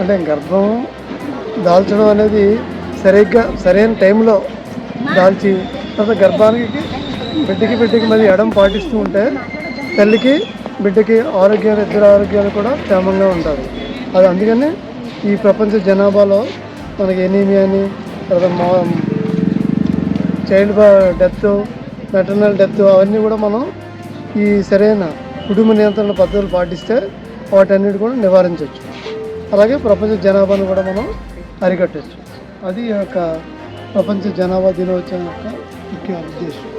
అంటే గర్భం దాల్చడం అనేది సరైన టైంలో దాల్చి తర్వాత గర్భానికి బిడ్డకి మరి ఎడం పాటిస్తూ ఉంటే తల్లికి బిడ్డకి ఇద్దరు ఆరోగ్యాలు కూడా క్షేమంగా ఉంటారు. అది అందుకని ఈ ప్రపంచ జనాభాలో మనకి ఎనీమియాని తర్వాత చైల్డ్ డెత్, మెటర్నల్ డెత్ అవన్నీ కూడా మనం ఈ సరైన కుటుంబ నియంత్రణ పద్ధతులు పాటిస్తే వాటన్నిటి కూడా నివారించవచ్చు. అలాగే ప్రపంచ జనాభాను కూడా మనం అరికట్టవచ్చు. అది యొక్క ప్రపంచ జనాభా దినోత్సవం యొక్క ముఖ్య ఉద్దేశం.